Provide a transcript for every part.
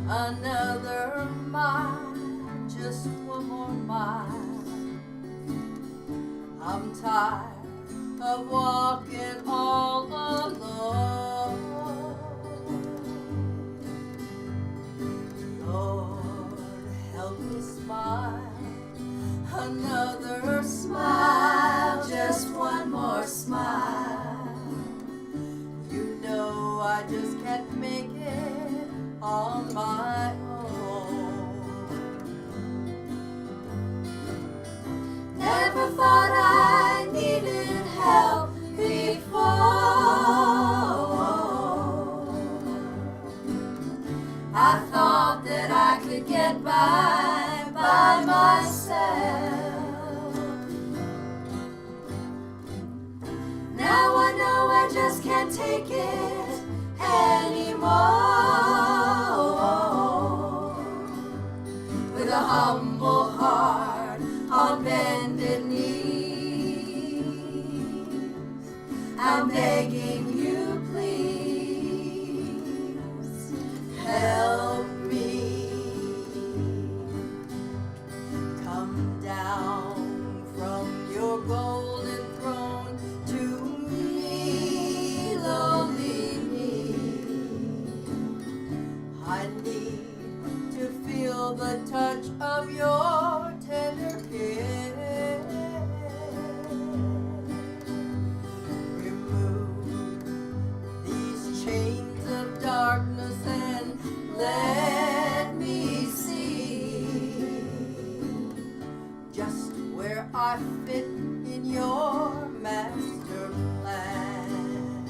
Another mile, just one more mile. I'm tired of walking all alone. Lord, help me smile. Another smile, just one more smile. You know I just can't make it on my own. Never thought I needed help before. I thought that I could get by myself. Now I know I just can't take it anymore. With a humble heart on bended knees, I'm begging you, please help me. Come down from your golden throne to me, lonely me. I need to feel the touch of your tender kiss. Remove these chains of darkness and let me see just where I fit in your master plan.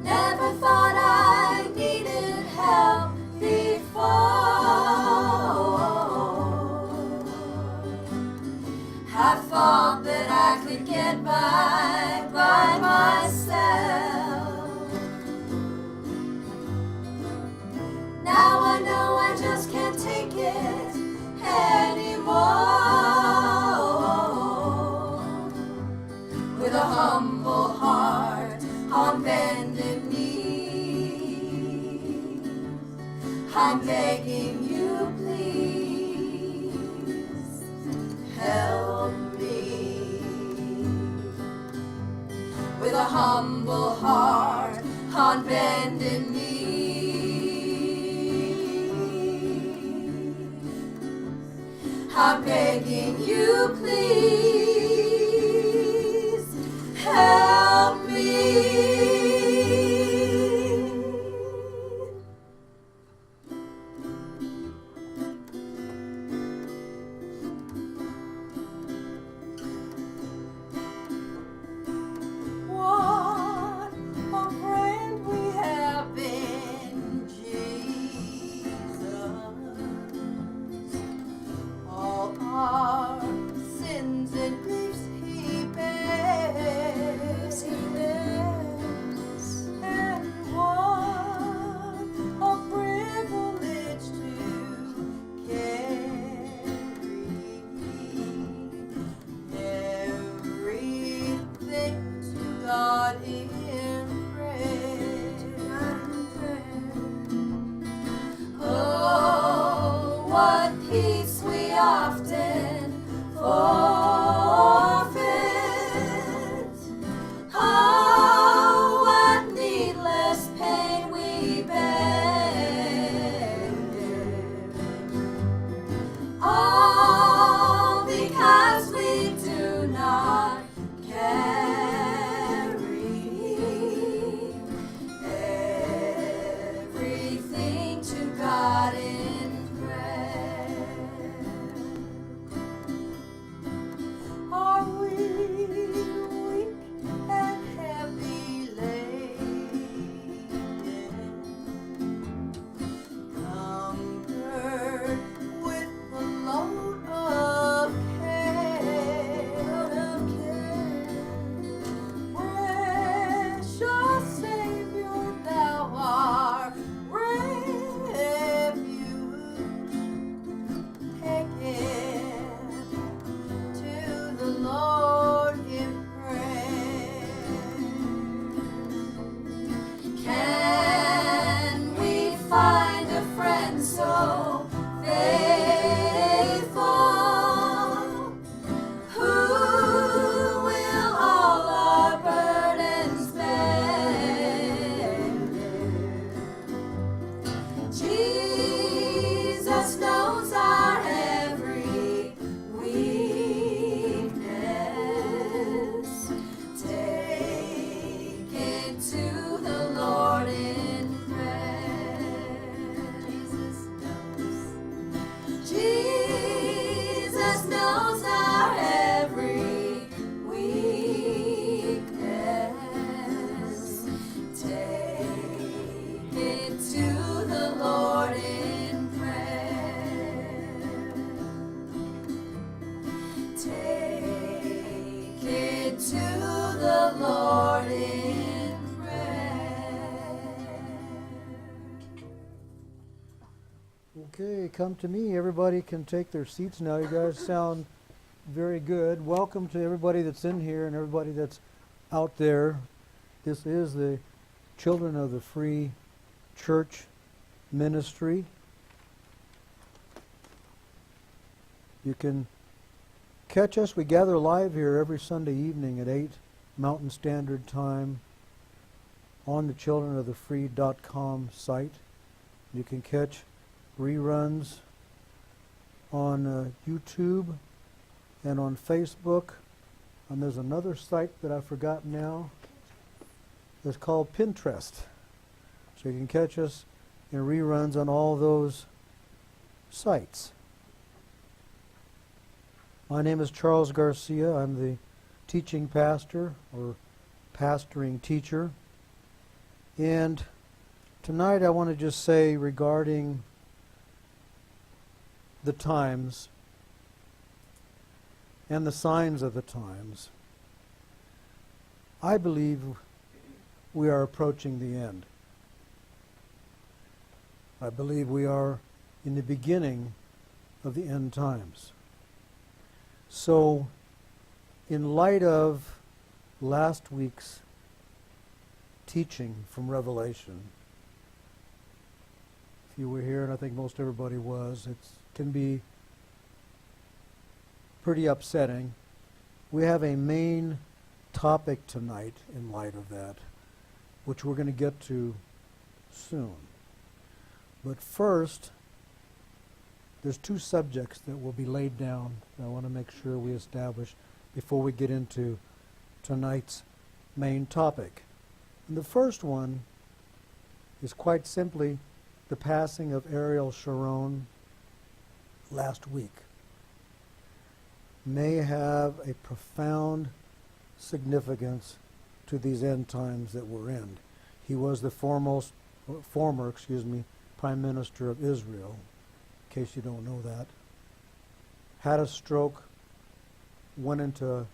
Never thought I needed help before. I thought that I could get by myself. Now I know I just can't take it anymore. With a humble heart on bended knees, I'm begging you, please help me. With a humble heart on bended knees, I'm begging you, please help me. What a friend we have in Jesus. All our sins and griefs He bears. And what a privilege to carry everything to God in prayer. Oh, what peace we often forfeit. Oh, what needless pain we bear. All because we do not carry everything to God in prayer. Okay, come to me. Everybody can take their seats now. You guys sound very good. Welcome to everybody that's in here and everybody that's out there. This is the Children of the Free Church Ministry. You can catch us. We gather live here every Sunday evening at 8 Mountain Standard Time on the childrenofthefree.com site. You can catch reruns on YouTube and on Facebook. And there's another site that I've forgotten now that's called Pinterest. So you can catch us in reruns on all those sites. My name is Charles Garcia. I'm the teaching pastor or pastoring teacher. And tonight I want to just say regarding the times and the signs of the times, I believe we are approaching the end. I believe we are in the beginning of the end times. So, in light of last week's teaching from Revelation, if you were here, and I think most everybody was, it can be pretty upsetting. We have a main topic tonight in light of that, which we're going to get to soon. But first, there's two subjects that will be laid down that I want to make sure we establish before we get into tonight's main topic. And the first one is quite simply the passing of Ariel Sharon last week. May have a profound significance to these end times that we're in. He was the former Prime Minister of Israel, in case you don't know that. Had a stroke, went into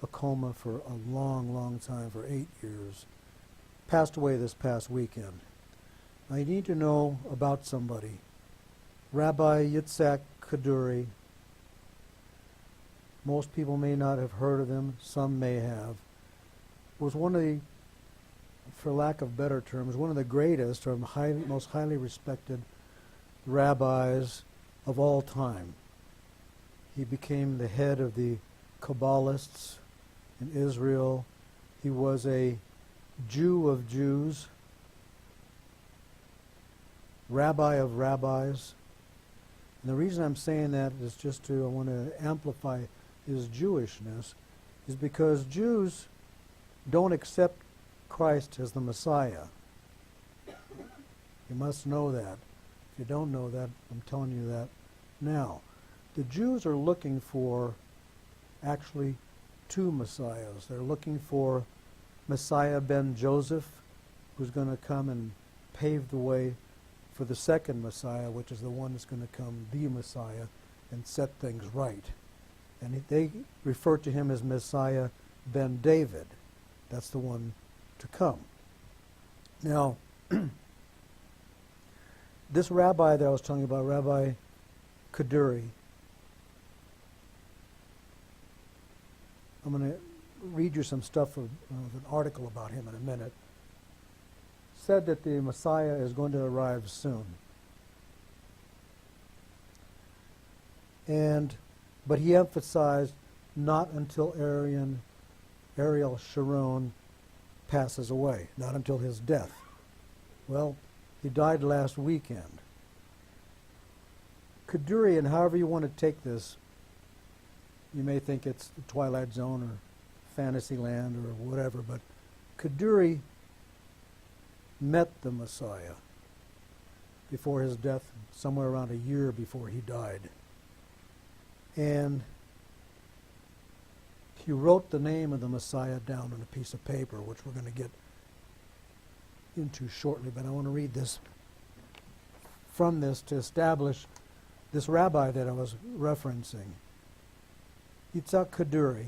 a coma for a long, long time, for 8 years. Passed away this past weekend. Now you need to know about somebody. Rabbi Yitzhak Kaduri. Most people may not have heard of him, some may have. Was one of the, for lack of better terms, one of the greatest or most highly respected rabbis of all time. He became the head of the Kabbalists in Israel. He was a Jew of Jews, rabbi of rabbis. And the reason I'm saying that is I want to amplify his Jewishness, is because Jews don't accept Christ as the Messiah. You must know that. If you don't know that, I'm telling you that now. The Jews are looking for actually two Messiahs. They're looking for Messiah ben Joseph, who's going to come and pave the way for the second Messiah, which is the one that's going to come, the Messiah, and set things right. And they refer to him as Messiah ben David. That's the one to come. Now, this rabbi that I was telling you about, Rabbi Kaduri, I'm going to read you some stuff of an article about him in a minute. Said that the Messiah is going to arrive soon. But he emphasized not until Ariel Sharon passes away, not until his death. Well, he died last weekend. Kaduri, and however you want to take this, you may think it's the Twilight Zone or Fantasyland or whatever, but Kaduri met the Messiah before his death, somewhere around a year before he died. And he wrote the name of the Messiah down on a piece of paper, which we're going to get into shortly, but I want to read this from this to establish this rabbi that I was referencing. Yitzhak Kaduri.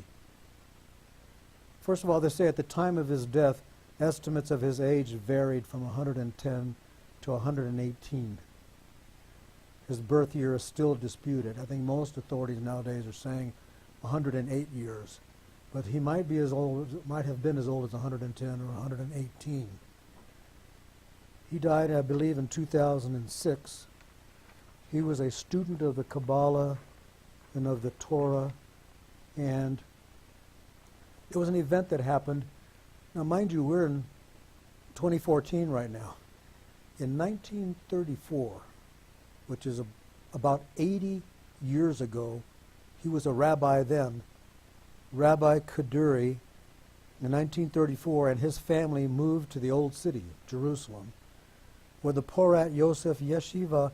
First of all, they say at the time of his death, estimates of his age varied from 110 to 118. his birth year is still disputed. I think most authorities nowadays are saying 108 years, but he might have been as old as 110 or 118. He died, I believe, in 2006. He was a student of the Kabbalah and of the Torah, and it was an event that happened. Now, mind you, we're in 2014 right now. In 1934, which is about 80 years ago, he was a rabbi then, Rabbi Kaduri, in 1934, and his family moved to the old city, Jerusalem, where the Porat Yosef Yeshiva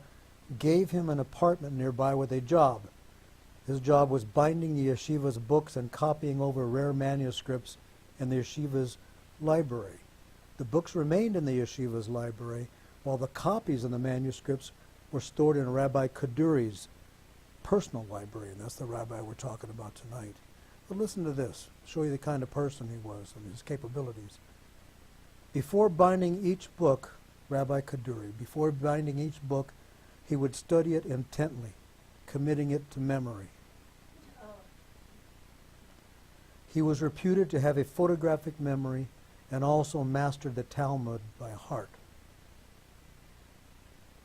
gave him an apartment nearby with a job. His job was binding the yeshiva's books and copying over rare manuscripts in the yeshiva's library. The books remained in the yeshiva's library, while the copies of the manuscripts were stored in Rabbi Kaduri's personal library, and that's the rabbi we're talking about tonight. But listen to this, show you the kind of person he was and his capabilities. Before binding each book, Rabbi Kaduri, before binding each book, he would study it intently, committing it to memory. He was reputed to have a photographic memory and also mastered the Talmud by heart,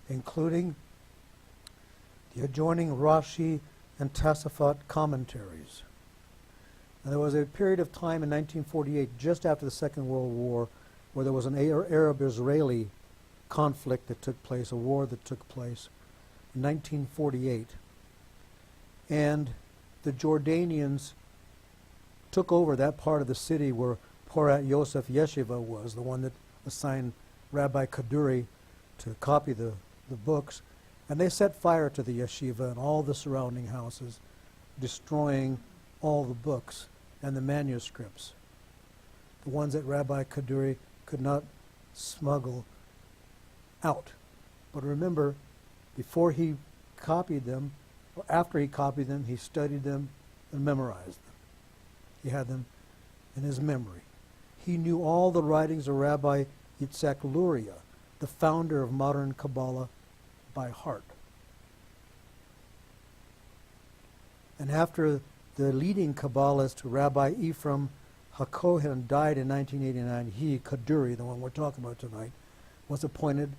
including the adjoining Rashi and Tosafot commentaries. And there was a period of time in 1948, just after the Second World War, where there was an Arab-Israeli conflict that took place, a war that took place in 1948. And the Jordanians took over that part of the city where Porat Yosef Yeshiva was, the one that assigned Rabbi Kaduri to copy the books. And they set fire to the yeshiva and all the surrounding houses, destroying all the books and the manuscripts, the ones that Rabbi Kaduri could not smuggle out. But remember, before he copied them, or after he copied them, he studied them and memorized them. He had them in his memory. He knew all the writings of Rabbi Yitzhak Luria, the founder of modern Kabbalah, by heart. And after the leading Kabbalist, Rabbi Ephraim HaKohen, died in 1989, he, Kaduri, the one we're talking about tonight, was appointed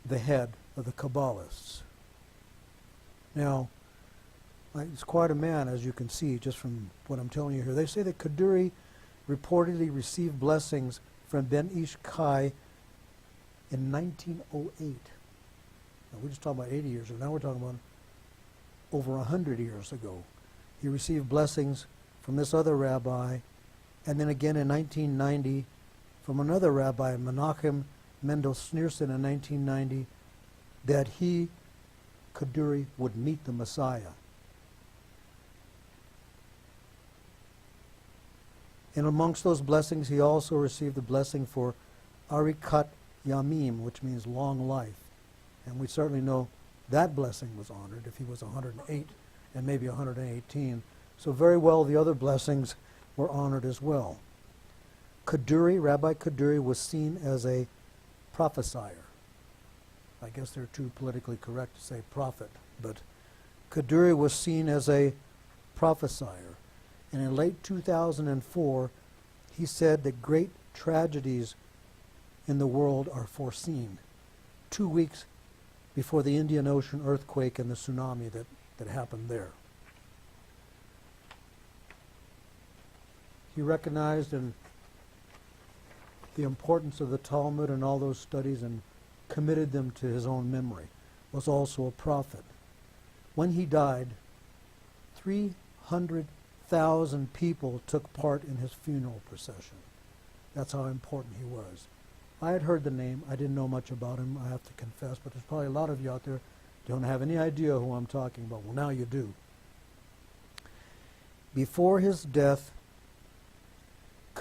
the head of the Kabbalists. Now, he's quite a man, as you can see, just from what I'm telling you here. They say that Kaduri reportedly received blessings from Ben Ish Chai in 1908. Now, we're just talking about 80 years ago. Now we're talking about over 100 years ago. He received blessings from this other rabbi, and then again in 1990 from another rabbi, Menachem Mendel Schneerson, in 1990, that he, Kaduri, would meet the Messiah. And amongst those blessings, he also received the blessing for Arikat Yamim, which means long life. And we certainly know that blessing was honored if he was 108 and maybe 118. So very well the other blessings were honored as well. Kaduri, Rabbi Kaduri, was seen as a prophesier. I guess they're too politically correct to say prophet, but Kaduri was seen as a prophesier. And in late 2004, he said that great tragedies in the world are foreseen. 2 weeks before the Indian Ocean earthquake and the tsunami that happened there. He recognized the importance of the Talmud and all those studies and committed them to his own memory. Was also a prophet. When he died, 300,000 people took part in his funeral procession. That's how important he was. I had heard the name. I didn't know much about him, I have to confess, but there's probably a lot of you out there who don't have any idea who I'm talking about. Well, now you do. Before his death,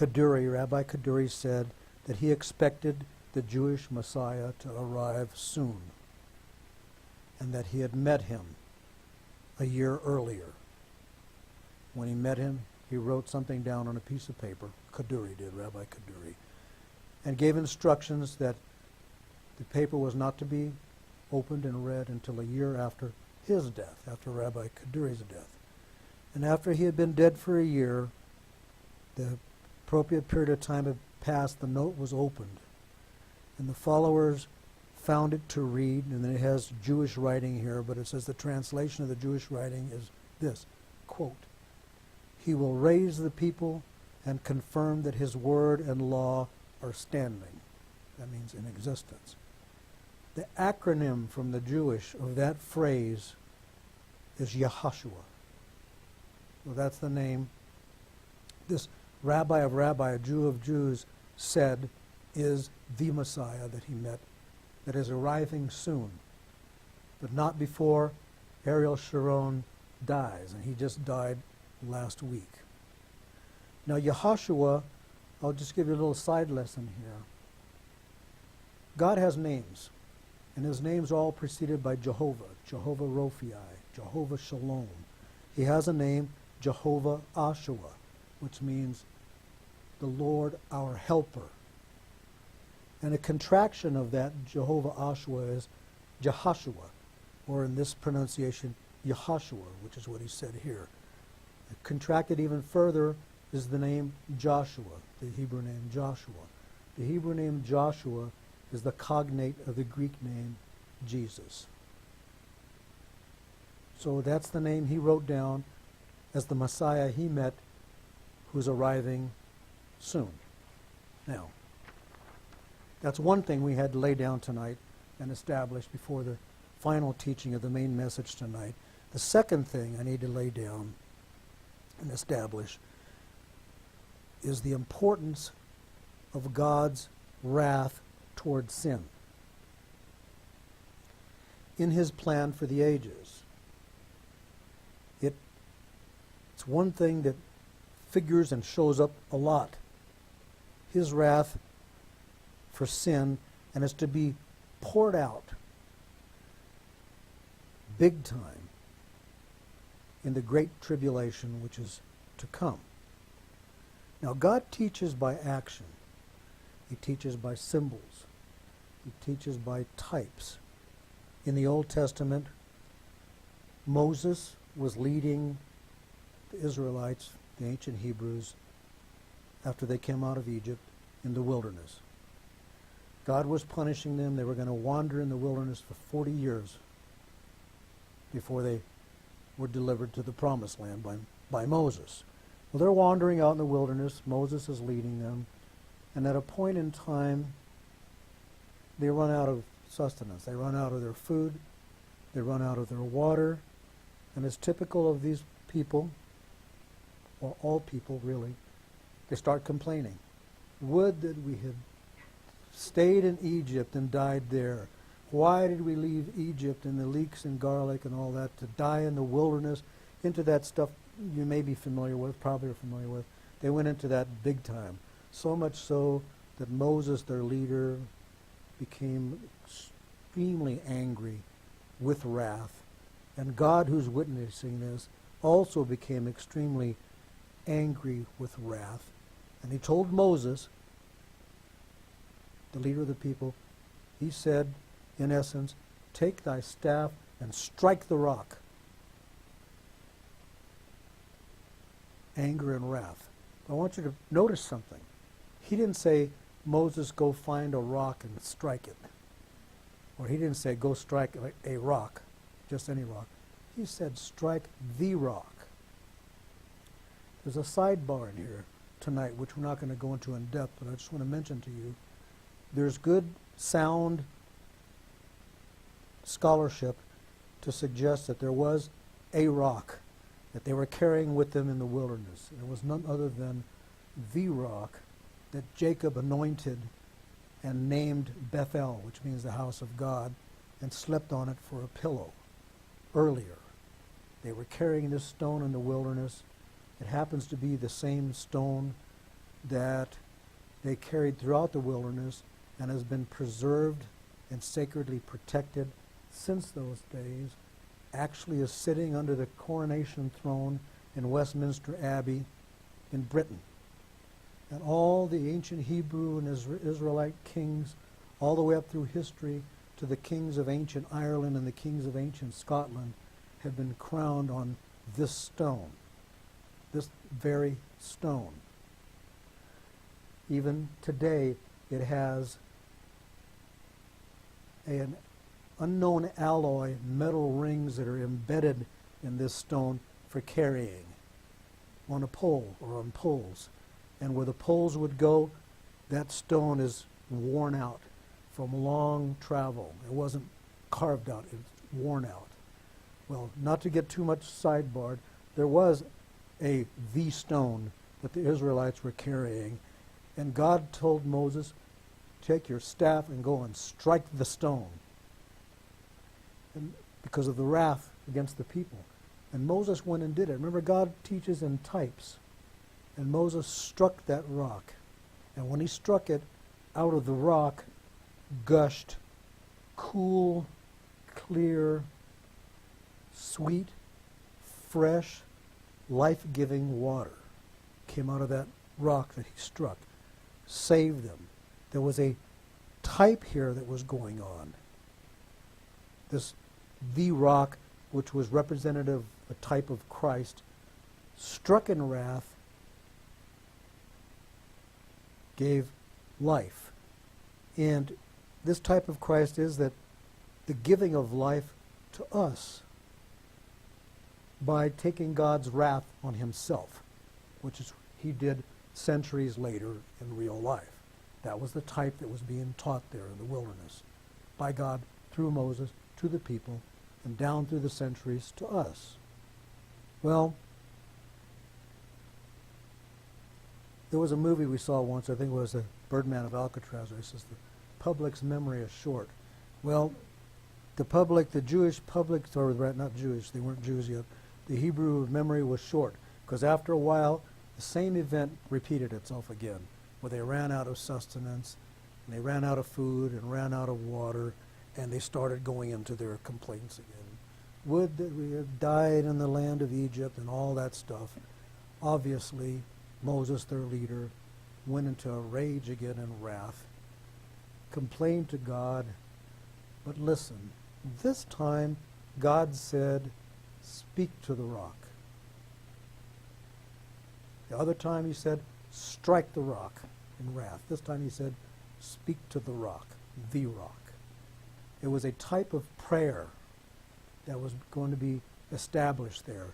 Rabbi Kaduri said that he expected the Jewish Messiah to arrive soon, and that he had met him a year earlier. When he met him, he wrote something down on a piece of paper. Kaduri did, Rabbi Kaduri, and gave instructions that the paper was not to be opened and read until a year after his death, after Rabbi Kaduri's death. And after he had been dead for a year, the appropriate period of time had passed, the note was opened. And the followers found it to read, and then it has Jewish writing here, but it says the translation of the Jewish writing is this, quote, "He will raise the people and confirm that his word and law are standing." That means in existence. The acronym from the Jewish of that phrase is Yahashua. Well, that's the name this rabbi of rabbi, a Jew of Jews, said is the Messiah that he met, that is arriving soon, but not before Ariel Sharon dies, and he just died last week. Now, Yahashua, I'll just give you a little side lesson here. God has names, and his names are all preceded by Jehovah, Jehovah Rophi, Jehovah Shalom. He has a name, Jehovah Ashua, which means the Lord our helper. And a contraction of that Jehovah Ashua is Jehoshua, or in this pronunciation, Yahashua, which is what he said here. Contracted even further is the name Joshua, the Hebrew name Joshua. The Hebrew name Joshua is the cognate of the Greek name Jesus. So that's the name he wrote down as the Messiah he met, who's arriving soon. Now, that's one thing we had to lay down tonight and establish before the final teaching of the main message tonight. The second thing I need to lay down and establish is the importance of God's wrath toward sin in his plan for the ages. It's one thing that figures and shows up a lot. His wrath for sin, and is to be poured out big time in the great tribulation which is to come. Now, God teaches by action. He teaches by symbols. He teaches by types. In the Old Testament, Moses was leading the Israelites, the ancient Hebrews, after they came out of Egypt in the wilderness. God was punishing them. They were going to wander in the wilderness for 40 years before they were delivered to the promised land by Moses. Well, they're wandering out in the wilderness. Moses is leading them. And at a point in time, they run out of sustenance. They run out of their food. They run out of their water. And it's typical of these people, or all people really, they start complaining. Would that we had stayed in Egypt and died there. Why did we leave Egypt and the leeks and garlic and all that to die in the wilderness, into that stuff you may be familiar with, probably are familiar with. They went into that big time. So much so that Moses, their leader, became extremely angry with wrath. And God, who's witnessing this, also became extremely angry with wrath. And he told Moses, the leader of the people, he said, in essence, take thy staff and strike the rock. Anger and wrath. I want you to notice something. He didn't say, Moses, go find a rock and strike it. Or he didn't say, go strike a rock, just any rock. He said, strike the rock. There's a sidebar in here tonight, which we're not going to go into in depth, but I just want to mention to you, there's good, sound scholarship to suggest that there was a rock that they were carrying with them in the wilderness. And it was none other than the rock that Jacob anointed and named Bethel, which means the house of God, and slept on it for a pillow earlier. They were carrying this stone in the wilderness. It happens to be the same stone that they carried throughout the wilderness and has been preserved and sacredly protected since those days. Actually is sitting under the coronation throne in Westminster Abbey in Britain. And all the ancient Hebrew and Israelite kings, all the way up through history, to the kings of ancient Ireland and the kings of ancient Scotland have been crowned on this stone, this very stone. Even today, it has an unknown alloy metal rings that are embedded in this stone for carrying on a pole or on poles. And where the poles would go, that stone is worn out from long travel. It wasn't carved out, it's worn out. Well, not to get too much sidebarred, there was the stone that the Israelites were carrying, and God told Moses, take your staff and go and strike the stone, and because of the wrath against the people. And Moses went and did it. Remember, God teaches in types. And Moses struck that rock. And when he struck it, out of the rock gushed cool, clear, sweet, fresh, life-giving water. Came out of that rock that he struck. Saved them. There was a type here that was going on. The rock, which was representative, a type of Christ, struck in wrath, gave life. And this type of Christ is that the giving of life to us by taking God's wrath on himself, which is he did centuries later in real life. That was the type that was being taught there in the wilderness by God through Moses to the people and down through the centuries to us. Well, there was a movie we saw once, I think it was The Birdman of Alcatraz, where it says the public's memory is short. Well, the Jewish public, or not Jewish, they weren't Jews yet, the Hebrew memory was short, because after a while, the same event repeated itself again, where they ran out of sustenance, and they ran out of food, and ran out of water, and they started going into their complaints again. Would that we had died in the land of Egypt and all that stuff. Obviously, Moses, their leader, went into a rage again and wrath, complained to God, but listen, this time God said, speak to the rock. The other time he said, strike the rock in wrath. This time he said, speak to the rock, the rock. It was a type of prayer that was going to be established there.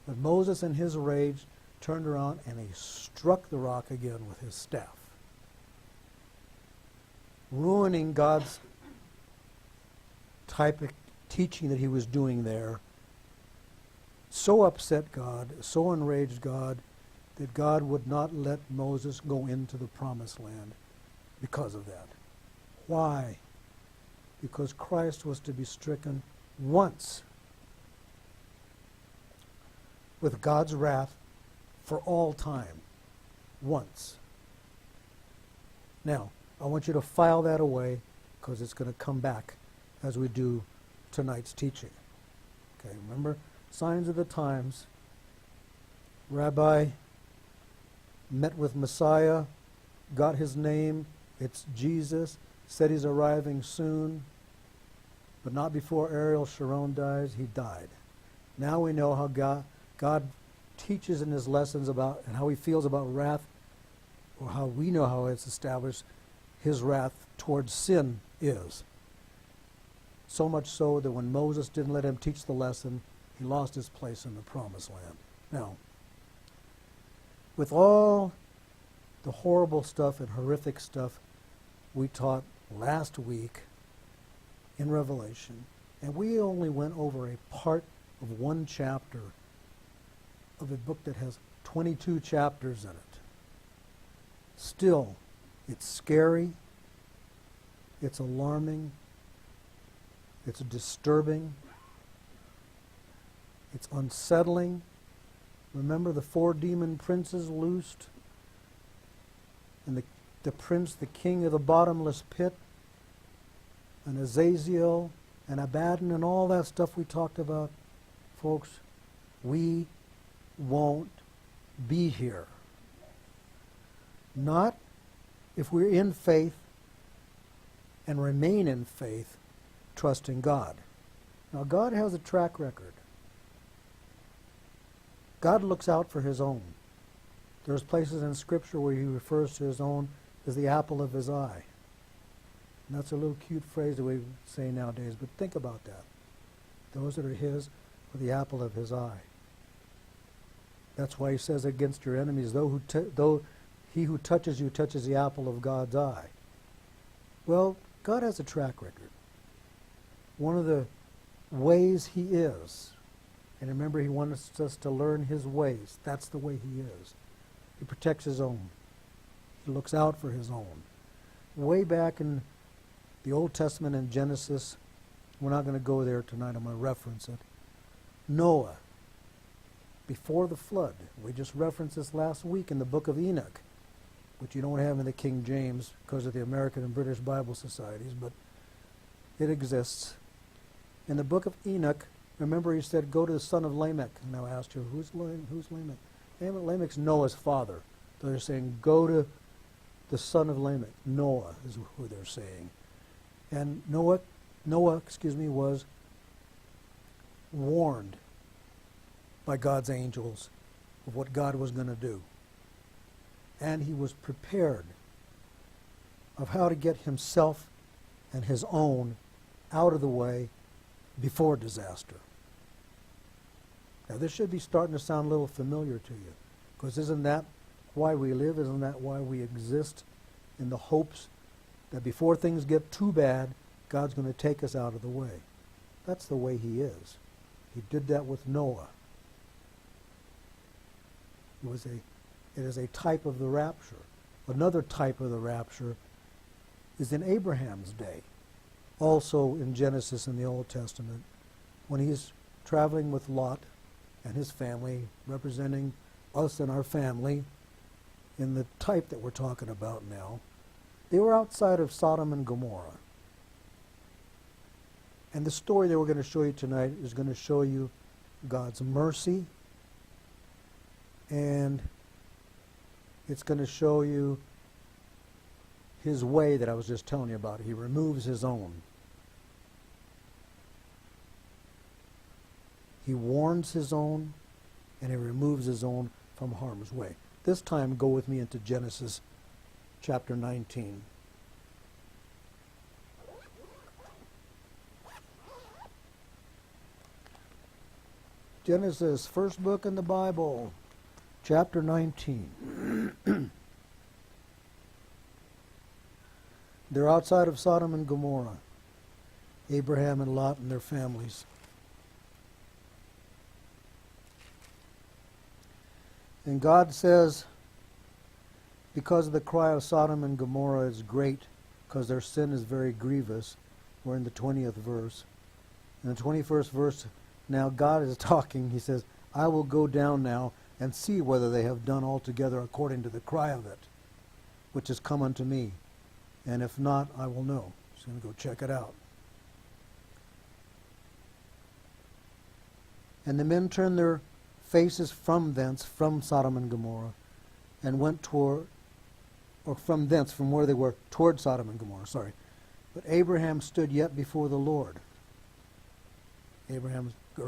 But Moses in his rage turned around and he struck the rock again with his staff, ruining God's type of teaching that he was doing there. So upset God, so enraged God, that God would not let Moses go into the promised land because of that. Why? Because Christ was to be stricken once with God's wrath for all time. Once. Now, I want you to file that away because it's going to come back as we do tonight's teaching. Okay, remember, signs of the times. Rabbi met with Messiah, got his name, it's Jesus, said he's arriving soon, but not before Ariel Sharon dies. He died. Now we know how God teaches in his lessons about and how he feels about wrath, or how we know how it's established his wrath towards sin is. So much so that when Moses didn't let him teach the lesson, he lost his place in the promised land. Now, with all the horrible stuff and horrific stuff we taught last week in Revelation, and we only went over a part of one chapter of a book that has 22 chapters in it. Still, it's scary, it's alarming, it's disturbing, it's unsettling. Remember the 4 demon princes loosed? And the prince, the king of the bottomless pit, and Azazel, and Abaddon, and all that stuff we talked about. Folks, we won't be here. Not if we're in faith and remain in faith, trust in God. Now, God has a track record. God looks out for his own. There's places in Scripture where he refers to his own as the apple of his eye. And that's a little cute phrase that we say nowadays, but think about that. Those that are his are the apple of his eye. That's why he says against your enemies, though he who touches you touches the apple of God's eye. Well, God has a track record. One of the ways he is, and remember he wants us to learn his ways. That's the way he is. He protects his own. He looks out for his own. Way back in the Old Testament in Genesis, we're not going to go there tonight, I'm going to reference it. Noah, before the flood, we just referenced this last week in the book of Enoch, which you don't have in the King James because of the American and British Bible societies, but it exists. In the book of Enoch, remember he said, go to the son of Lamech. And I asked you, who's Lamech? Lamech's Noah's father. So they're saying, go to the son of Lamech. Noah is who they're saying. And Noah, was warned by God's angels of what God was going to do. And he was prepared of how to get himself and his own out of the way before disaster. Now this should be starting to sound a little familiar to you, because isn't that why we live? Isn't that why we exist? In the hopes that before things get too bad, God's going to take us out of the way. That's the way he is. He did that with Noah. It is a type of the rapture. Another type of the rapture is in Abraham's day, also in Genesis in the Old Testament, when he's traveling with Lot and his family, representing us and our family in the type that we're talking about now. They were outside of Sodom and Gomorrah. And the story that we're going to show you tonight is going to show you God's mercy, and it's going to show you his way that I was just telling you about. He removes his own. He warns his own, and he removes his own from harm's way. This time, go with me into Genesis chapter 19. Genesis, first book in the Bible, chapter 19. They're outside of Sodom and Gomorrah, Abraham and Lot and their families. And God says, because the cry of Sodom and Gomorrah is great, because their sin is very grievous. We're in the 20th verse. In the 21st verse, now God is talking. He says, I will go down now and see whether they have done altogether according to the cry of it, which has come unto me. And if not, I will know. He's going to go check it out. And the men turned their faces from thence, from Sodom and Gomorrah, and went toward, or from thence, from where they were, toward Sodom and Gomorrah, sorry. But Abraham stood yet before the Lord.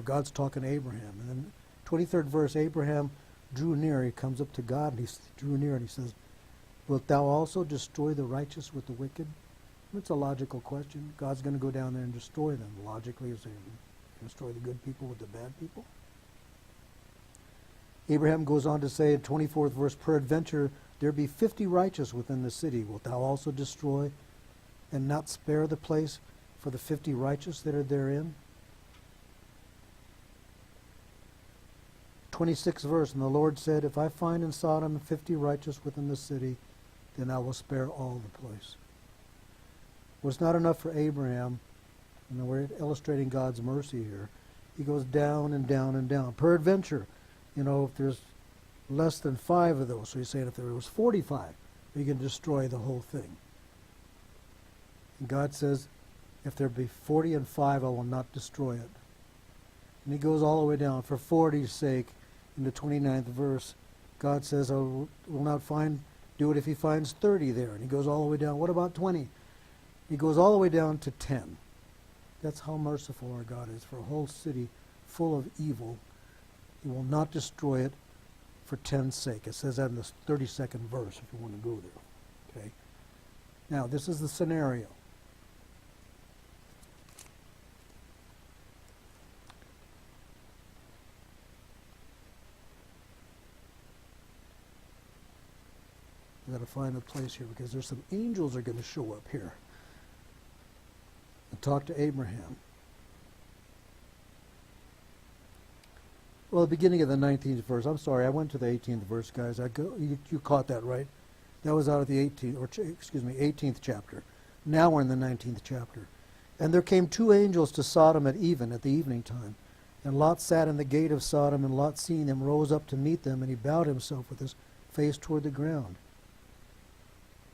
God's talking to Abraham. And then 23rd verse, Abraham drew near. He comes up to God, and he drew near, and he says, wilt thou also destroy the righteous with the wicked? It's a logical question. God's going to go down there and destroy them. Logically, he's saying, destroy the good people with the bad people? Abraham goes on to say in 24th verse, peradventure there be 50 righteous within the city. Wilt thou also destroy and not spare the place for the 50 righteous that are therein? 26th verse, and the Lord said, if I find in Sodom 50 righteous within the city, then I will spare all the place. Well, it's not enough for Abraham, and we're illustrating God's mercy here. He goes down and down and down. Peradventure, if there's less than 5 of those, so he's saying if there was 45, you can destroy the whole thing. And God says, if there be 40 and 5, I will not destroy it. And he goes all the way down. For 40's sake, in the 29th verse, God says, I will not do it if he finds 30 there. And he goes all the way down. What about 20? He goes all the way down to 10. That's how merciful our God is. For a whole city full of evil, He will not destroy it for 10's sake. It says that in the 32nd verse, if you want to go there. Okay. Now, this is the scenario. I've got to find a place here because there's some angels are going to show up here and talk to Abraham. Well, the beginning of the 19th verse. I'm sorry, I went to the 18th verse, guys. You caught that, right? That was out of the 18th chapter. Now we're in the 19th chapter. And there came 2 angels to Sodom at the evening time. And Lot sat in the gate of Sodom, and Lot, seeing them, rose up to meet them, and he bowed himself with his face toward the ground.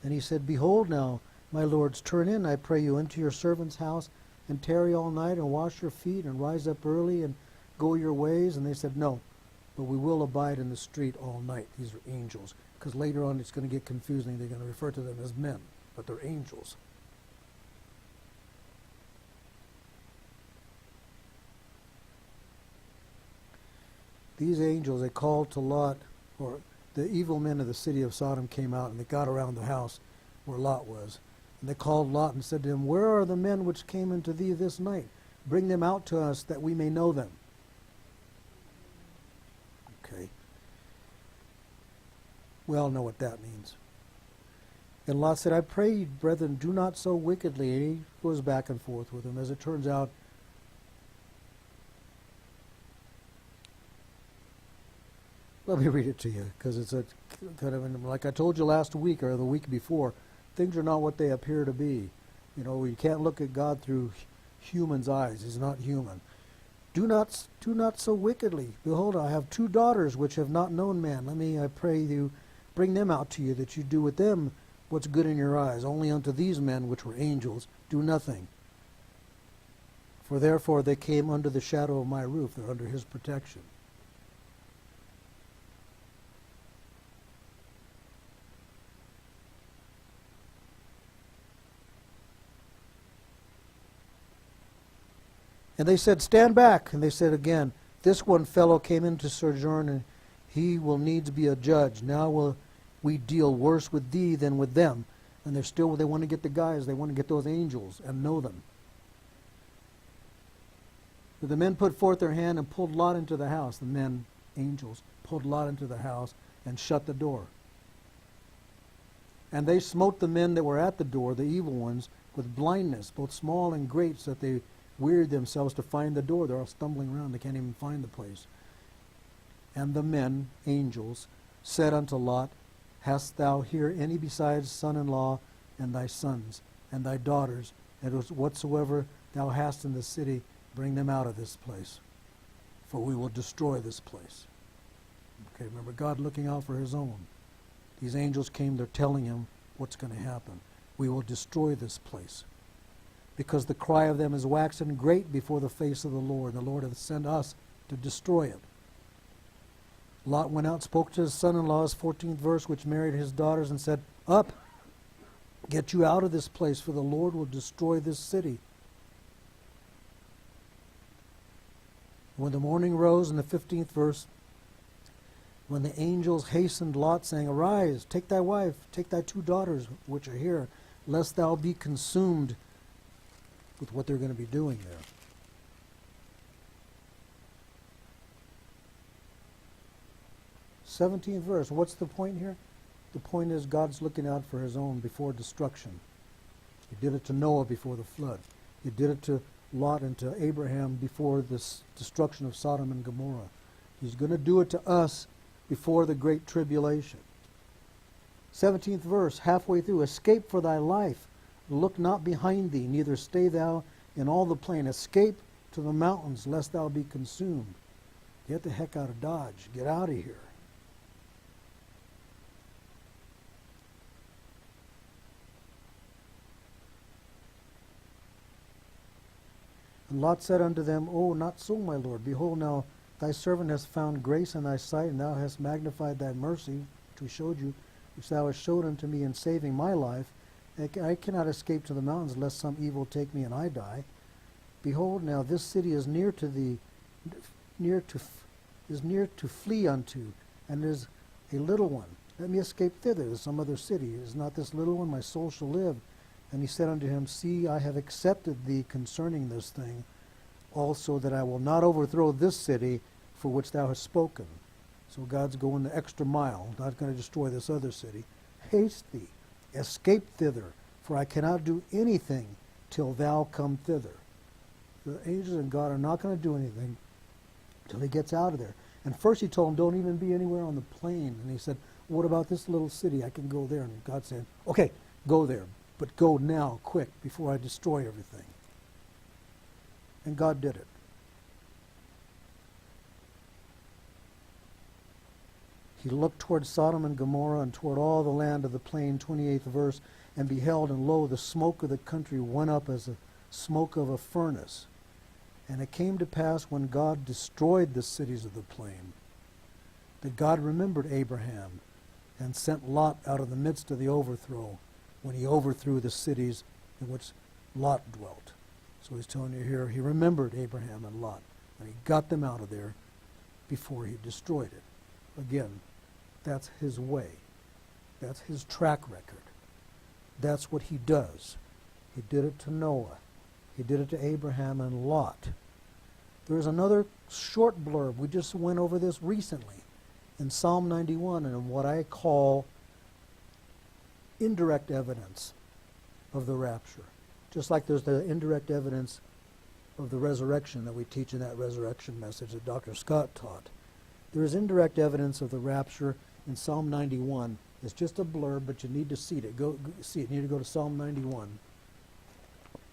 And he said, Behold now, my lords, turn in, I pray you, into your servant's house, and tarry all night, and wash your feet, and rise up early, and go your ways. And they said, No, but we will abide in the street all night. These are angels. Because later on it's going to get confusing. They're going to refer to them as men, but they're angels. These angels, they called to Lot, or the evil men of the city of Sodom came out, and they got around the house where Lot was. And they called Lot and said to him, Where are the men which came into thee this night? Bring them out to us, that we may know them. Okay. We all know what that means. And Lot said, I pray you, brethren, do not so wickedly. And he goes back and forth with them. As it turns out, let me read it to you, because it's a kind of, like I told you last week or the week before, things are not what they appear to be. You know, you can't look at God through human's eyes. He's not human. Do not so wickedly. Behold, I have 2 daughters which have not known man. Let me, I pray you, bring them out to you, that you do with them what's good in your eyes. Only unto these men, which were angels, do nothing. For therefore they came under the shadow of my roof. They're under his protection. And they said, Stand back. And they said again, This one fellow came in to sojourn, and he will needs be a judge. Now will we deal worse with thee than with them. And they want to get the guys, they want to get those angels and know them. But the men put forth their hand and pulled Lot into the house. The men, angels, pulled Lot into the house and shut the door. And they smote the men that were at the door, the evil ones, with blindness, both small and great, so that they wearied themselves to find the door. They're all stumbling around. They can't even find the place. And the men, angels, said unto Lot, Hast thou here any besides son-in-law and thy sons and thy daughters, and whatsoever thou hast in the city, bring them out of this place, for we will destroy this place. Okay, remember God looking out for his own. These angels came, they're telling him what's going to happen. We will destroy this place, because the cry of them is waxen great before the face of the Lord. The Lord hath sent us to destroy it. Lot went out, spoke to his son-in-laws, 14th verse, which married his daughters, and said, Up, get you out of this place, for the Lord will destroy this city. When the morning rose, in the 15th verse, when the angels hastened Lot, saying, Arise, take thy wife, take thy 2 daughters, which are here, lest thou be consumed with what they're going to be doing there. 17th verse. What's the point here? The point is God's looking out for his own before destruction. He did it to Noah before the flood. He did it to Lot and to Abraham before this destruction of Sodom and Gomorrah. He's going to do it to us before the great tribulation. 17th verse, halfway through. Escape for thy life. Look not behind thee, neither stay thou in all the plain. Escape to the mountains, lest thou be consumed. Get the heck out of Dodge. Get out of here. And Lot said unto them, Oh, not so, my Lord. Behold, now thy servant has found grace in thy sight, and thou hast magnified thy mercy, which we showed you, which thou hast showed unto me in saving my life. I cannot escape to the mountains, lest some evil take me and I die. Behold, now this city is near to thee, is near to flee unto, and is a little one. Let me escape thither to some other city. Is not this little one my soul shall live? And he said unto him, See, I have accepted thee concerning this thing, also that I will not overthrow this city for which thou hast spoken. So God's going the extra mile, not going to destroy this other city. Haste thee, escape thither, for I cannot do anything till thou come thither. The angels and God are not going to do anything till he gets out of there. And first he told him, don't even be anywhere on the plain. And he said, what about this little city? I can go there. And God said, okay, go there, but go now, quick, before I destroy everything. And God did it. He looked toward Sodom and Gomorrah and toward all the land of the plain, 28th verse, and beheld, and lo, the smoke of the country went up as the smoke of a furnace. And it came to pass when God destroyed the cities of the plain, that God remembered Abraham and sent Lot out of the midst of the overthrow when he overthrew the cities in which Lot dwelt. So he's telling you here, he remembered Abraham and Lot, and he got them out of there before he destroyed it. Again, that's his way. That's his track record. That's what he does. He did it to Noah. He did it to Abraham and Lot. There's another short blurb. We just went over this recently in Psalm 91 and what I call indirect evidence of the rapture. Just like there's the indirect evidence of the resurrection that we teach in that resurrection message that Dr. Scott taught. There is indirect evidence of the rapture in Psalm 91. It's just a blurb, but you need to see it. Go see it. You need to go to Psalm 91.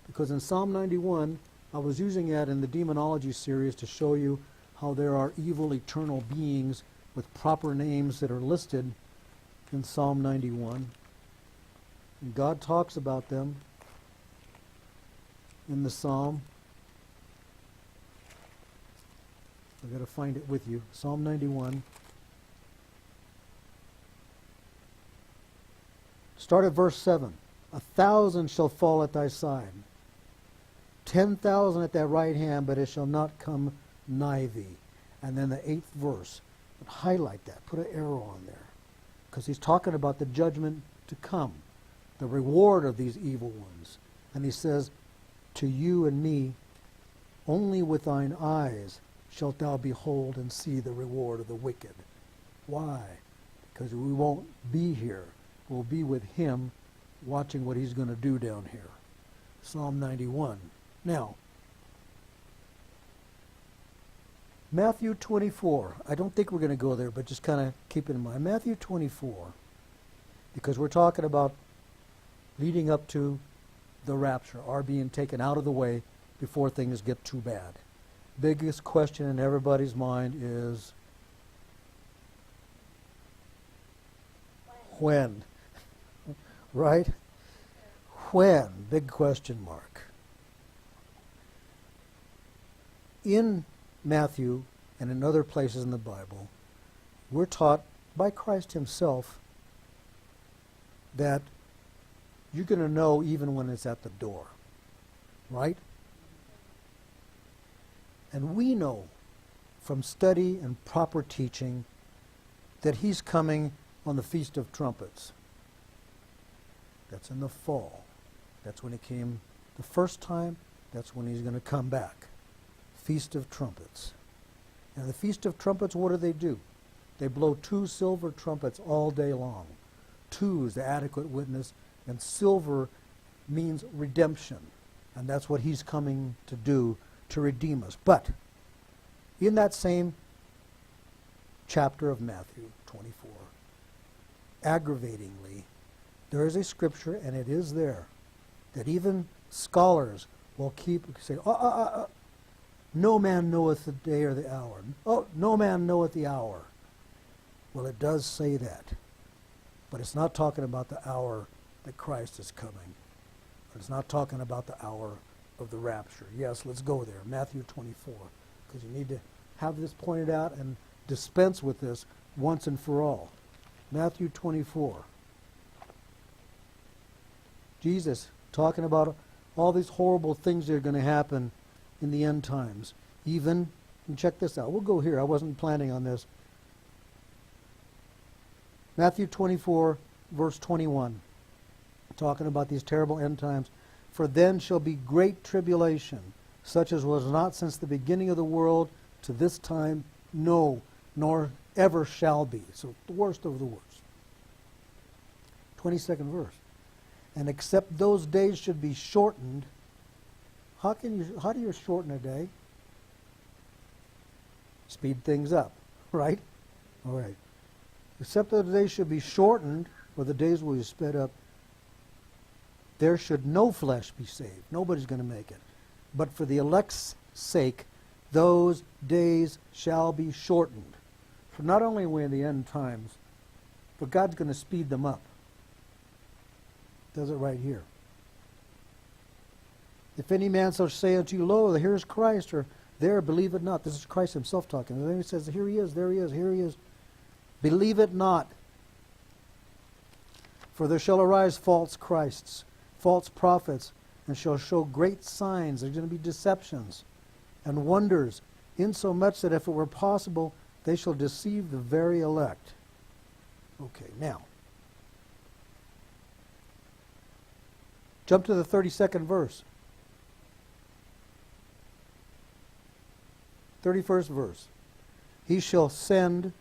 Because in Psalm 91, I was using that in the demonology series to show you how there are evil eternal beings with proper names that are listed in Psalm 91. And God talks about them in the psalm. I've got to find it with you. Psalm 91. Start at verse 7. 1,000 shall fall at thy side, 10,000 at thy right hand, but it shall not come nigh thee. And then the 8th verse. Highlight that. Put an arrow on there. Because he's talking about the judgment to come, the reward of these evil ones. And he says, to you and me, only with thine eyes shalt thou behold and see the reward of the wicked. Why? Because we won't be here. We'll be with him watching what he's going to do down here. Psalm 91. Now, Matthew 24. I don't think we're going to go there, but just kind of keep it in mind. Matthew 24, because we're talking about leading up to the rapture, our being taken out of the way before things get too bad. Biggest question in everybody's mind is, when? Right? When? Big question mark. In Matthew and in other places in the Bible, we're taught by Christ himself that you're going to know even when it's at the door. Right? And we know from study and proper teaching that he's coming on the Feast of Trumpets. That's in the fall. That's when he came the first time. That's when he's going to come back. Feast of Trumpets. And the Feast of Trumpets, what do? They blow 2 silver trumpets all day long. 2 is the adequate witness, and silver means redemption. And that's what he's coming to do, to redeem us. But in that same chapter of Matthew 24, aggravatingly, there is a scripture, and it is there, that even scholars will say, no man knoweth the day or the hour. Oh, no man knoweth the hour. Well, it does say that. But it's not talking about the hour that Christ is coming. It's not talking about the hour of the rapture. Yes, let's go there. Matthew 24. Because you need to have this pointed out and dispense with this once and for all. Matthew 24. Jesus talking about all these horrible things that are going to happen in the end times. Even, and check this out. We'll go here. I wasn't planning on this. Matthew 24, verse 21. Talking about these terrible end times. For then shall be great tribulation, such as was not since the beginning of the world to this time, no, nor ever shall be. So the worst of the worst. 22nd verse. And except those days should be shortened. How do you shorten a day? Speed things up, right? All right. Except those days should be shortened, or the days will be sped up, there should no flesh be saved. Nobody's going to make it. But for the elect's sake, those days shall be shortened. For not only are we in the end times, but God's going to speed them up. Does it right here. If any man shall say unto you, lo, here is Christ, or there, believe it not. This is Christ himself talking. And then he says, here he is, there he is, here he is. Believe it not. For there shall arise false Christs, false prophets, and shall show great signs. There's going to be deceptions and wonders, insomuch that if it were possible, they shall deceive the very elect. Okay, now. Jump to the 32nd verse. 31st verse. He shall send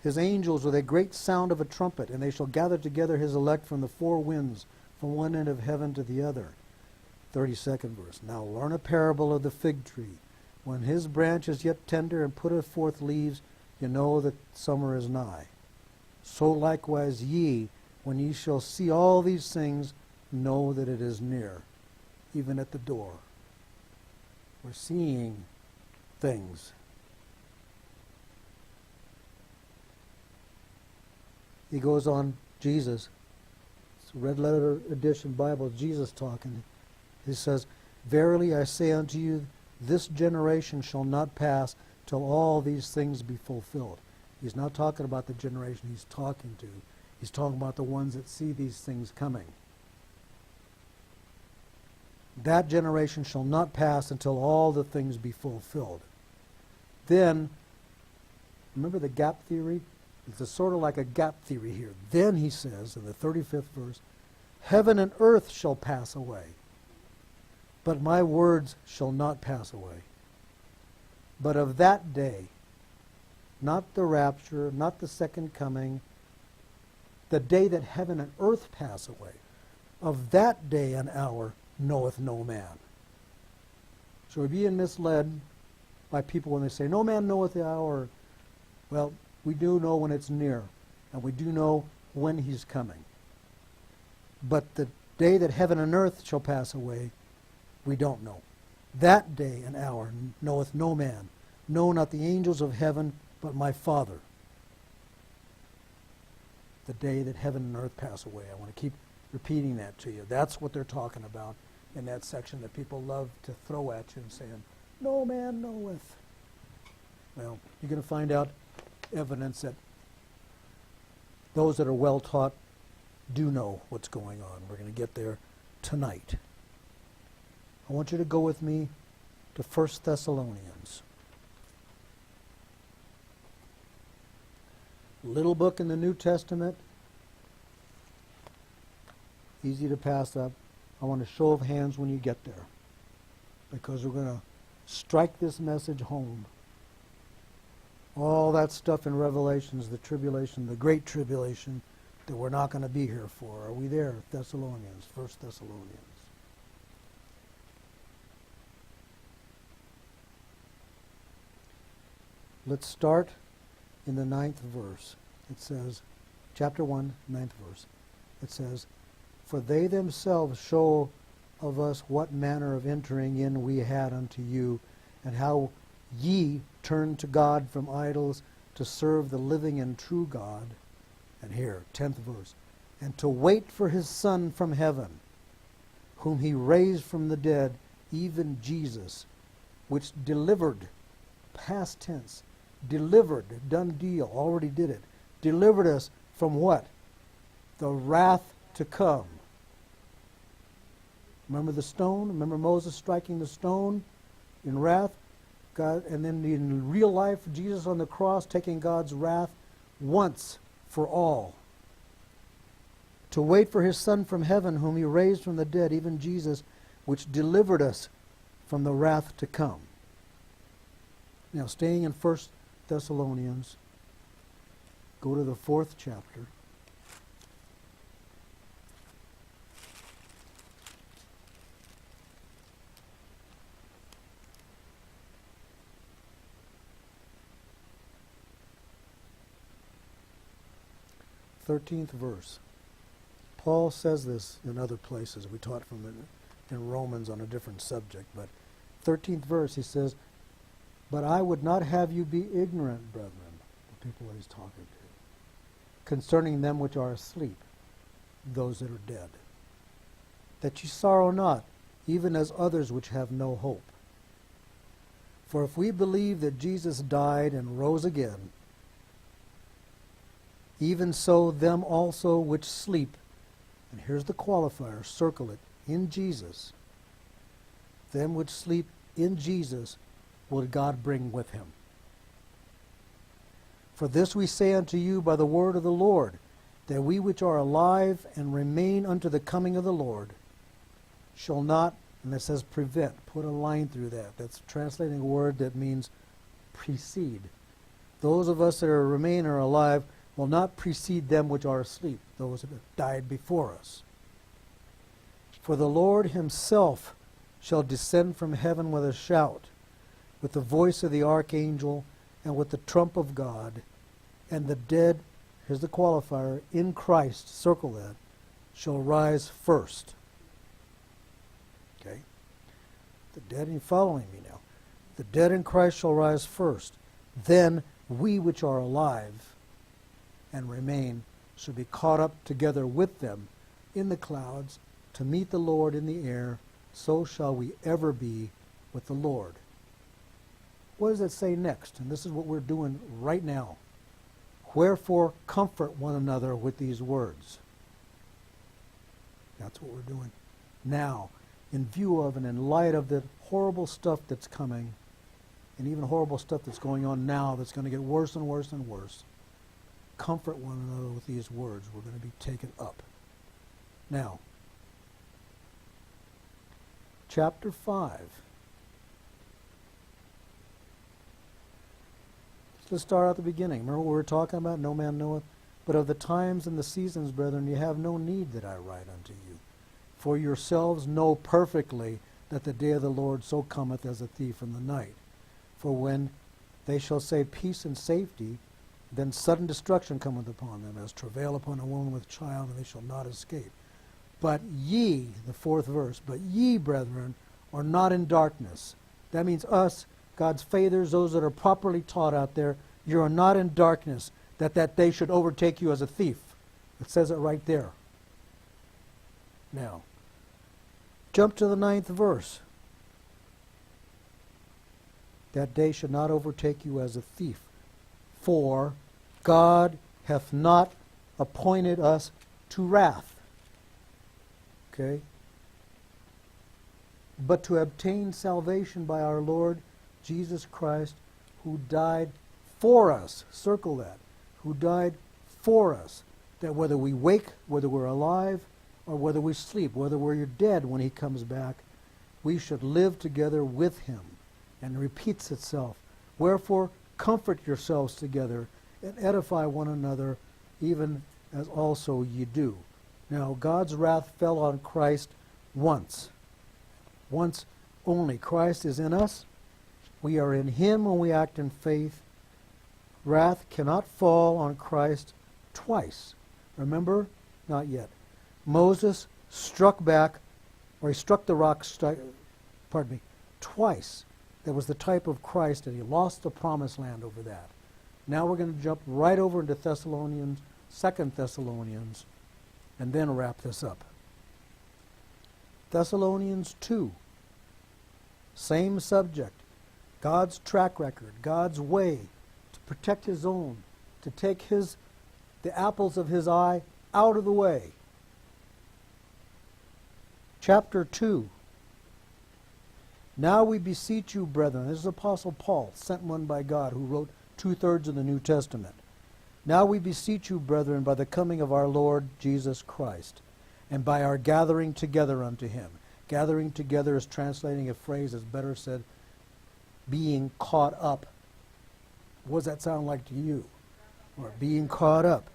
his angels with a great sound of a trumpet, and they shall gather together his elect from the four winds, from one end of heaven to the other. 32nd verse. Now learn a parable of the fig tree. When his branch is yet tender and putteth forth leaves, you know that summer is nigh. So likewise ye, when ye shall see all these things, know that it is near, even at the door. We're seeing things. He goes on, Jesus, it's a red letter edition Bible, Jesus talking. He says, verily I say unto you, this generation shall not pass till all these things be fulfilled. He's not talking about the generation he's talking to. He's talking about the ones that see these things coming. That generation shall not pass until all the things be fulfilled. Then, remember the gap theory? It's sort of like a gap theory here. Then he says in the 35th verse, heaven and earth shall pass away, but my words shall not pass away. But of that day, not the rapture, not the second coming, the day that heaven and earth pass away, of that day and hour knoweth no man. So we're being misled by people when they say, no man knoweth the hour. Well, we do know when it's near, and we do know when he's coming. But the day that heaven and earth shall pass away, we don't know. That day and hour knoweth no man, no, not the angels of heaven, but my Father. The day that heaven and earth pass away. I want to keep repeating that to you. That's what they're talking about in that section that people love to throw at you and saying, no man knoweth. Well, you're going to find out evidence that those that are well taught do know what's going on. We're going to get there tonight. I want you to go with me to 1 Thessalonians. Little book in the New Testament. Easy to pass up. I want a show of hands when you get there, because we're going to strike this message home. All that stuff in Revelations, the tribulation, the great tribulation, that we're not going to be here for. Are we there? Thessalonians, 1 Thessalonians. Let's start in the 9th verse. It says, chapter 1, 9th verse. It says, for they themselves show of us what manner of entering in we had unto you, and how ye turned to God from idols to serve the living and true God. And here, 10th verse. And to wait for his Son from heaven, whom he raised from the dead, even Jesus, which delivered, past tense, delivered, done deal, already did it, delivered us from what? The wrath to come. Remember the stone? Remember Moses striking the stone? in wrath, God, and then in real life, Jesus on the cross taking God's wrath once for all. To wait for his Son from heaven, whom he raised from the dead, even Jesus, which delivered us from the wrath to come. Now, staying in 1 Thessalonians, go to the 4th chapter. Verse. Paul says this in other places. We taught from it in Romans on a different subject. But 13th verse, he says, "But I would not have you be ignorant, brethren," the people that he's talking to, "concerning them which are asleep, those that are dead, that ye sorrow not, even as others which have no hope. For if we believe that Jesus died and rose again, even so them also which sleep," and here's the qualifier, circle it, "in Jesus, them which sleep in Jesus will God bring with him. For this we say unto you by the word of the Lord, that we which are alive and remain unto the coming of the Lord shall not," and it says prevent, put a line through that. That's translating a word that means precede. Those of us that are remain or alive will not precede them which are asleep, those that have died before us. "For the Lord himself shall descend from heaven with a shout, with the voice of the archangel, and with the trump of God, and the dead," here's the qualifier, "in Christ," circle that, "shall rise first." Okay? The dead, are you following me now? "The dead in Christ shall rise first. Then we which are alive and remain shall be caught up together with them in the clouds to meet the Lord in the air. So shall we ever be with the Lord." What does it say next? And this is what we're doing right now. "Wherefore comfort one another with these words." That's what we're doing now, in view of and in light of the horrible stuff that's coming, and even horrible stuff that's going on now that's going to get worse and worse and worse. Comfort one another with these words. We're going to be taken up. Now, chapter 5. Let's start at the beginning. Remember what we were talking about? "No man knoweth, but of the times and the seasons, brethren, ye have no need that I write unto you. For yourselves know perfectly that the day of the Lord so cometh as a thief in the night. For when they shall say peace and safety, then sudden destruction cometh upon them, as travail upon a woman with child, and they shall not escape. But ye," the 4th verse, "but ye, brethren, are not in darkness." That means us, God's fathers, those that are properly taught out there, you are not in darkness, that day should overtake you as a thief. It says it right there. Now, jump to the 9th verse. "That day should not overtake you as a thief. For God hath not appointed us to wrath." Okay? "But to obtain salvation by our Lord Jesus Christ, who died for us." Circle that. "Who died for us." That whether we wake, whether we're alive, or whether we sleep, whether we're dead when he comes back, we should live together with him. And it repeats itself. "Wherefore comfort yourselves together, and edify one another, even as also ye do." Now, God's wrath fell on Christ once. Once only. Christ is in us. We are in him when we act in faith. Wrath cannot fall on Christ twice. Remember? Not yet. Moses struck back, or he struck the rock, twice. That was the type of Christ, and he lost the promised land over that. Now we're going to jump right over into Thessalonians, 2 Thessalonians, and then wrap this up. Thessalonians 2. Same subject. God's track record, God's way to protect his own, to take the apples of his eye out of the way. Chapter 2. Now we beseech you, brethren. This is Apostle Paul, sent one by God, who wrote 2/3 of the New Testament. Now we beseech you, brethren, by the coming of our Lord Jesus Christ, and by our gathering together unto him. Gathering together is translating a phrase that's better said, being caught up. What does that sound like to you? Or being caught up.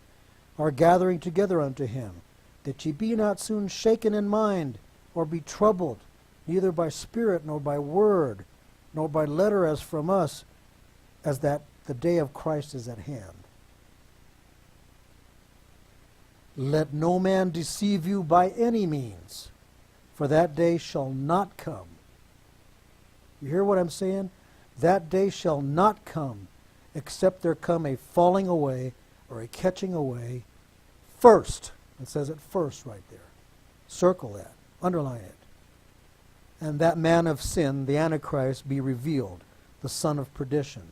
Our gathering together unto him, that ye be not soon shaken in mind, or be troubled, neither by spirit, nor by word, nor by letter as from us, as that the day of Christ is at hand. Let no man deceive you by any means, for that day shall not come. You hear what I'm saying? That day shall not come, except there come a falling away or a catching away first. It says it first right there. Circle that. Underline it. And that man of sin, the Antichrist, be revealed, the son of perdition. In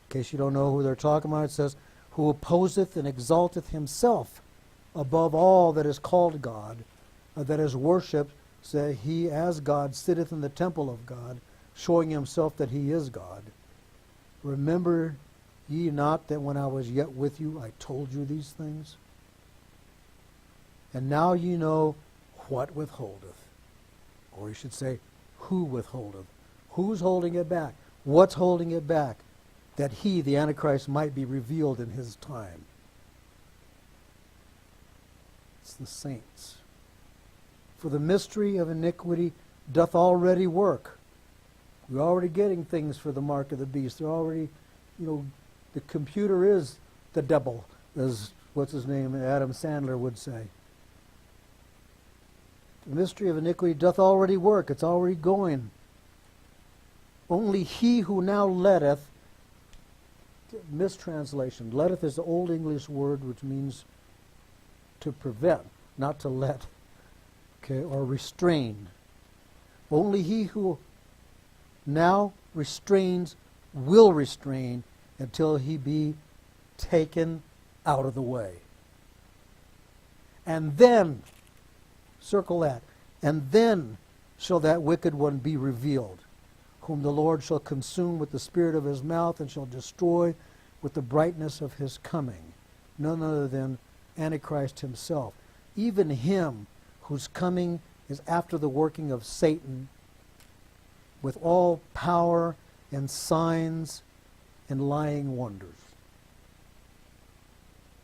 case you don't know who they're talking about, it says, who opposeth and exalteth himself above all that is called God, that is worshipped, say he as God sitteth in the temple of God, showing himself that he is God. Remember ye not that when I was yet with you, I told you these things? And now ye know what withholdeth. Or you should say, who withholdeth. Who's holding it back? What's holding it back? That he, the Antichrist, might be revealed in his time. It's the saints. For the mystery of iniquity doth already work. We're already getting things for the mark of the beast. They're already, the computer is the devil, as what's his name, Adam Sandler would say. The mystery of iniquity doth already work. It's already going. Only he who now letteth, mistranslation, letteth is the Old English word which means to prevent, not to let, okay, or restrain. Only he who now restrains will restrain until he be taken out of the way. And then, circle that, and then shall that wicked one be revealed, whom the Lord shall consume with the spirit of his mouth and shall destroy with the brightness of his coming. None other than Antichrist himself. Even him whose coming is after the working of Satan, with all power and signs and lying wonders.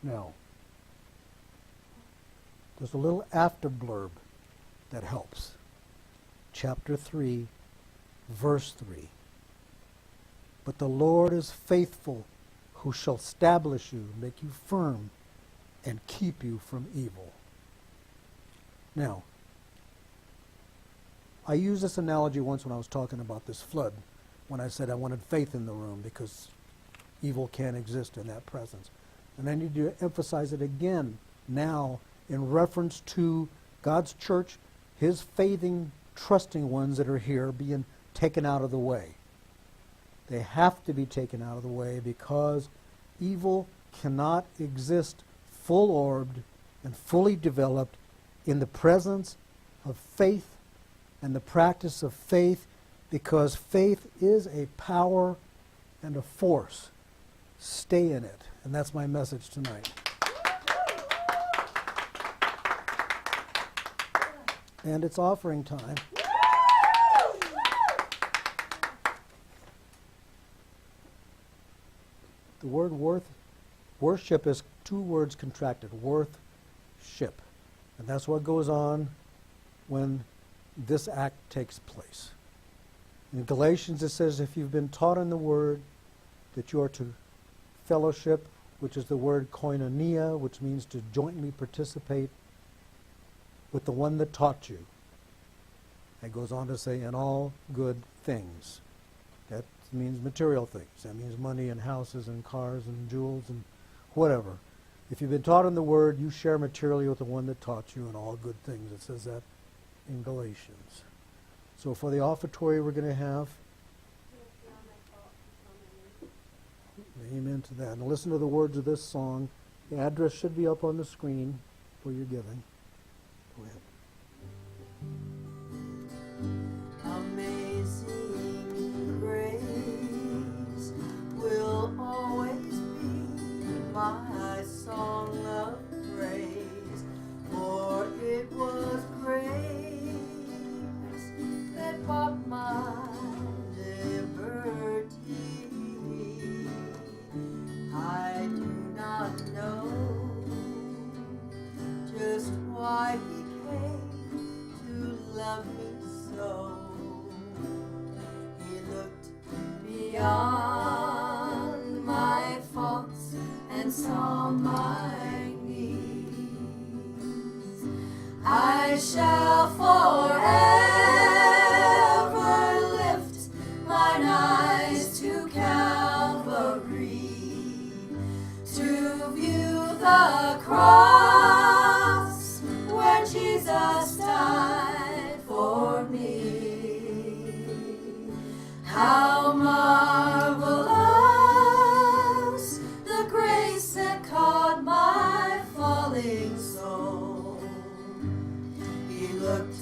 Now, there's a little after blurb that helps. Chapter 3, verse 3. But the Lord is faithful, who shall establish you, make you firm, and keep you from evil. Now, I used this analogy once when I was talking about this flood, when I said I wanted faith in the room because evil can't exist in that presence. And I need to emphasize it again now in reference to God's church, his faithing, trusting ones that are here being taken out of the way. They have to be taken out of the way because evil cannot exist full-orbed and fully developed in the presence of faith and the practice of faith, because faith is a power and a force. Stay in it. And that's my message tonight. And it's offering time. The word worship is two words contracted, worth-ship. And that's what goes on when this act takes place. In Galatians it says, if you've been taught in the word, that you are to fellowship, which is the word koinonia, which means to jointly participate with the one that taught you. It goes on to say, in all good things. That means material things. That means money and houses and cars and jewels and whatever. If you've been taught in the Word, you share materially with the one that taught you in all good things. It says that in Galatians. So for the offertory we're going to have, amen to that. And listen to the words of this song. The address should be up on the screen for your giving. Go ahead. Amazing. and saw my needs. I shall forever lift mine eyes to Calvary, to view the cross where Jesus died for me. How marvelous the grace that caught my falling soul. He looked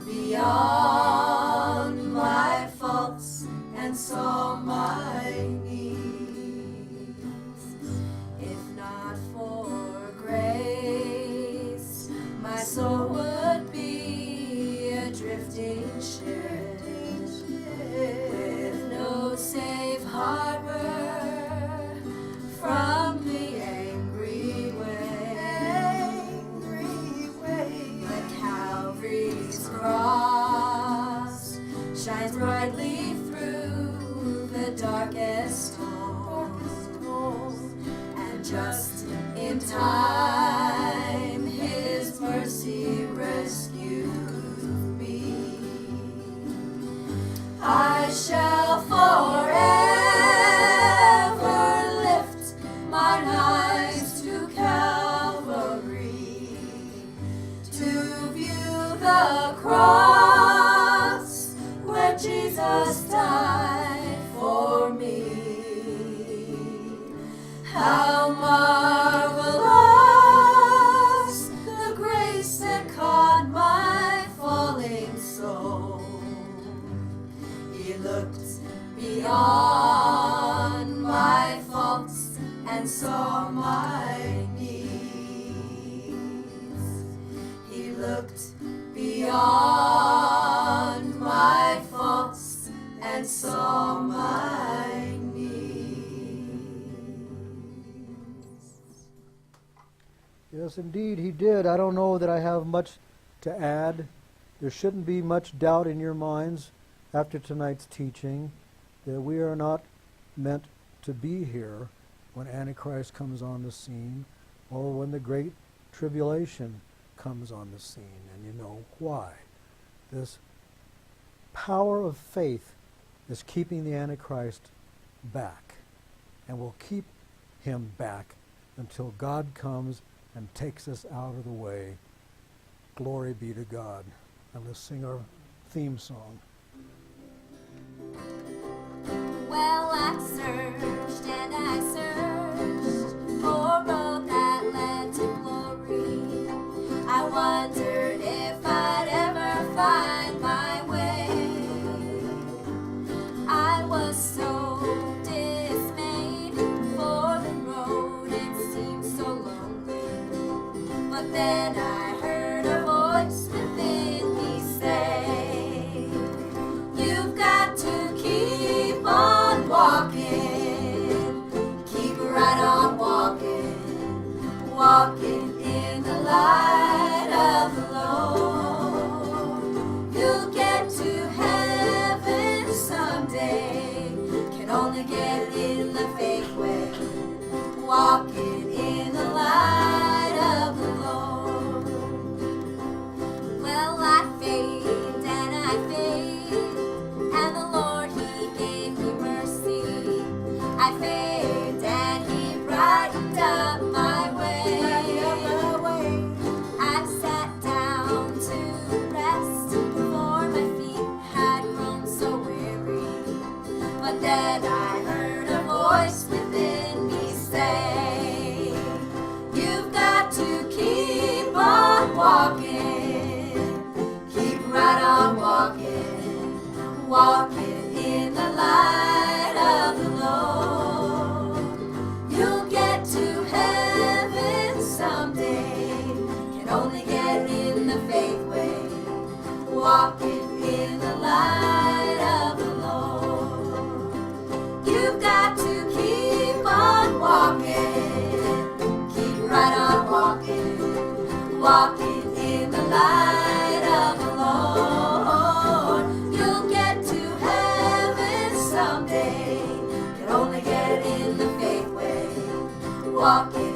beyond my faults and saw my needs. If not for grace, my soul would be a drifting ship, with no safe harbor from the angry wave. But Calvary's cross shines brightly through the darkest storm, and just in time His mercy rescued me. I shall forever lift mine eyes to Calvary, to view the cross where Jesus died for me. How marvelous the grace that caught my falling soul. He looked beyond my faults and saw my needs. He looked beyond my faults and saw my needs. Yes, indeed, He did. I don't know that I have much to add. There shouldn't be much doubt in your minds after tonight's teaching that we are not meant to be here when Antichrist comes on the scene or when the Great Tribulation comes on the scene. And you know why. This power of faith is keeping the Antichrist back and will keep him back until God comes and takes us out of the way. Glory be to God. And let's sing our theme song. Well, I searched and I searched for a road that led to glory. I wondered if I'd ever find my way. I was so dismayed, for the road it seemed so lonely. But then I heard a voice within me say, you've got to keep on walking, keep right on walking, walking in the light of the Lord. You'll get to heaven someday, can only get in the faith way, walking in the light of the Lord. walk